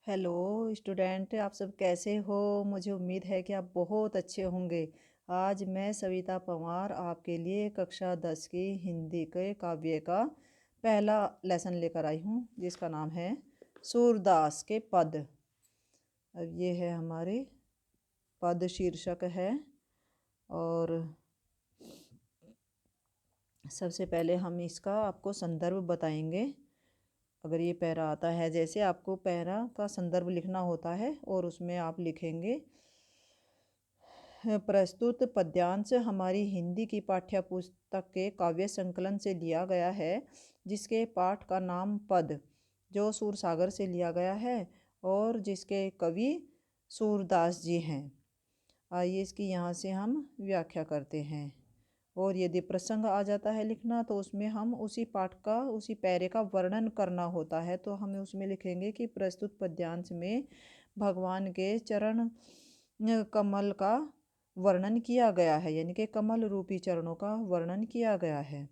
Hello student, आप सब कैसे हो। मुझे उम्मीद है कि आप बहुत अच्छे होंगे। आज मैं सविता पंवार आपके लिए कक्षा 10 की हिंदी के काव्य का पहला लेसन लेकर आई हूँ, जिसका नाम है सूरदास के पद। अब ये है हमारे पद शीर्षक है। और सबसे पहले हम इसका आपको संदर्भ बताएंगे। अगर ये पैरा आता है, जैसे आपको पैरा का संदर्भ लिखना होता है और उसमें आप लिखेंगे प्रस्तुत पद्यांश हमारी हिंदी की पाठ्य पुस्तक के काव्य संकलन से लिया गया है, जिसके पाठ का नाम पद, जो सूरसागर से लिया गया है और जिसके कवि सूरदास जी हैं। आइए इसकी यहाँ से हम व्याख्या करते हैं। और यदि प्रसंग आ जाता है लिखना, तो उसमें हम उसी पाठ का, उसी पैरे का वर्णन करना होता है, तो हमें उसमें लिखेंगे कि प्रस्तुत पद्यांश में भगवान के चरण कमल का वर्णन किया गया है, यानी कि कमल रूपी चरणों का वर्णन किया गया है।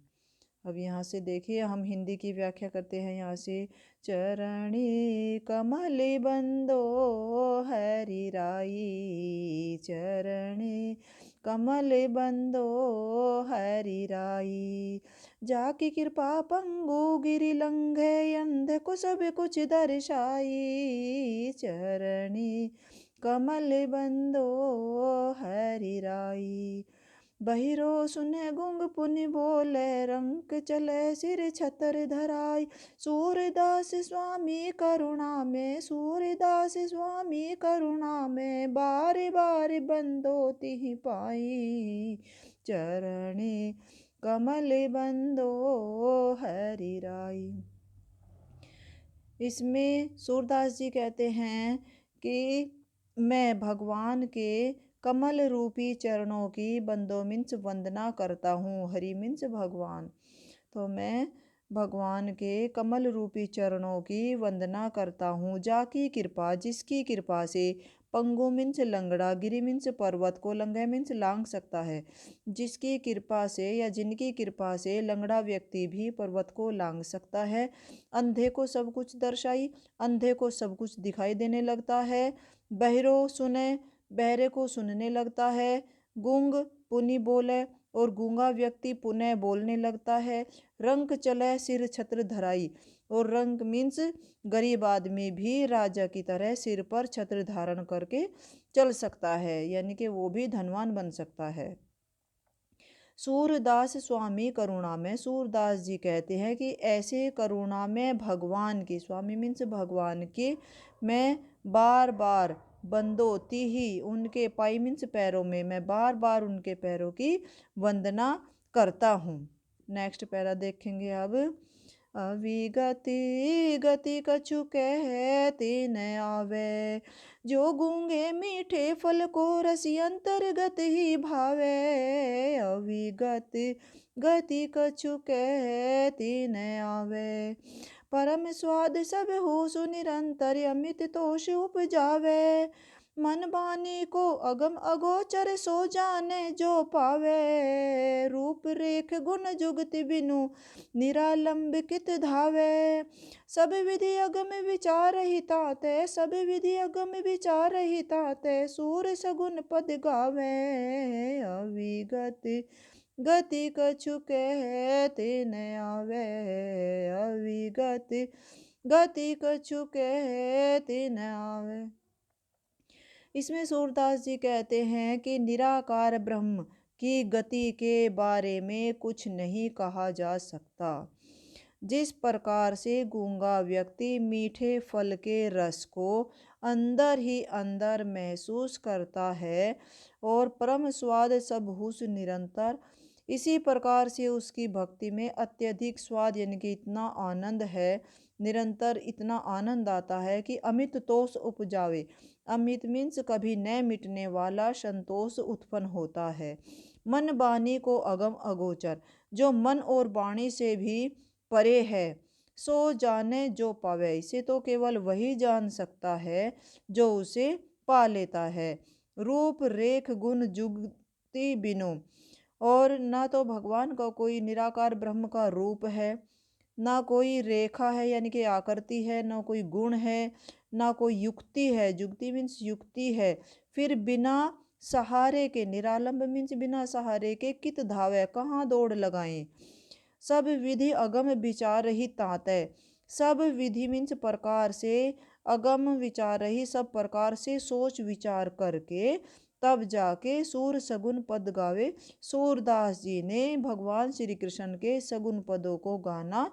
अब यहाँ से देखिए, हम हिंदी की व्याख्या करते हैं यहाँ से। चरणी कमल बंदो हरि राई, चरणी कमल बंदो हरि राई, जाकी कृपा पंगु गिरि लंघे अंध को सब कुछ दर्शाई, चरणी कमल बंदो हरि राई, बहिरो सुने गुंग पुनि बोले रंक चले सिर छतर धराई, सूरदास स्वामी करुणा में, सूरदास स्वामी करुणा में, बार बार बंदो तिहि पाई, चरणी कमल बंदो हरि राई। इसमें सूरदास जी कहते हैं कि मैं भगवान के कमल रूपी चरणों की बंदो मिंच वंदना करता हूँ। हरि मिंच भगवान, तो मैं भगवान के कमल रूपी चरणों की वंदना करता हूँ। जाकी कृपा, जिसकी कृपा से, पंगु मिंच लंगड़ा, गिरि मिंच पर्वत को, लंघे मिंच लांघ सकता है, जिसकी कृपा से या जिनकी कृपा से लंगड़ा व्यक्ति भी पर्वत को लांघ सकता है। अंधे को सब कुछ दर्शाई, अंधे को सब कुछ दिखाई देने लगता है। बहरो सुने, बहरे को सुनने लगता है। गूंग पुनि बोले, और गूंगा व्यक्ति पुनः बोलने लगता है। रंक चले सिर छत्र धराई, और रंक मीन्स गरीब आदमी भी राजा की तरह सिर पर छत्र धारण करके चल सकता है, यानी कि वो भी धनवान बन सकता है। सूरदास स्वामी करुणा में, सूरदास जी कहते हैं कि ऐसे करुणा में भगवान की, स्वामी मीन्स भगवान की, मैं बार बार बंदोती ही, उनके पाई मीन्स पैरों में, मैं बार बार उनके पैरों की वंदना करता हूँ। नेक्स्ट पैरा देखेंगे अब। अविगति गति कछु कहते न आवे, जो गूंगे मीठे फल को रसी अंतर्गत ही भावे, अविगत गति कछु कहते न आवे, परम स्वाद सब हो सुनिरंतर अमित तोष उपजावे, मन बानी को अगम अगोचर सो जाने जो पावे, रूप रेख गुण जुगति बिनु निरालंबित धावे, सब विधि अगम विचार हिता ते, सब विधि अगम विचार हिता ते, सूर सगुन पद गावे, अविगत गति कछु कहते न आवे, अविगत गति कछु कहते न आवे। इसमें सूरदास जी कहते हैं कि निराकार ब्रह्म की गति के बारे में कुछ नहीं कहा जा सकता। जिस प्रकार से गूंगा व्यक्ति मीठे फल के रस को अंदर ही अंदर महसूस करता है और परम स्वाद सब हुस निरंतर, इसी प्रकार से उसकी भक्ति में अत्यधिक स्वाद, यानी कि इतना आनंद है, निरंतर इतना आनंद आता है कि अमित तोष उपजावे। अमित मीन्स कभी न मिटने वाला संतोष उत्पन्न होता है। मन बानी को अगम अगोचर, जो मन और वाणी से भी परे है, सो जाने जो पावे, इसे तो केवल वही जान सकता है जो उसे पा लेता है। रूप रेख गुण जुगति बिनु, और ना तो भगवान का कोई निराकार ब्रह्म का रूप है, ना कोई रेखा है यानी कि आकृति है, ना कोई गुण है, ना कोई युक्ति है, युक्ति मीन्स युक्ति है, फिर बिना सहारे के, निरालंब मीन्स बिना सहारे के, कित धावै कहाँ दौड़ लगाएं, सब विधि अगम विचार ही तातै, सब विधि मीन्स प्रकार से, अगम विचार रही सब प्रकार से सोच विचार करके तब जाके सूर सगुन पद गावे। सूरदास जी ने भगवान श्री कृष्ण के सगुन पदों को गाना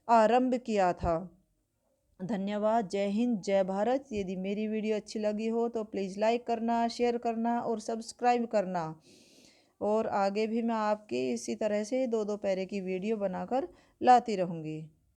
आरंभ किया था। धन्यवाद। जय हिंद, जय भारत। यदि मेरी वीडियो अच्छी लगी हो तो प्लीज़ लाइक करना, शेयर करना और सब्सक्राइब करना। और आगे भी मैं आपकी इसी तरह से दो दो पैरे की वीडियो बनाकर लाती रहूँगी।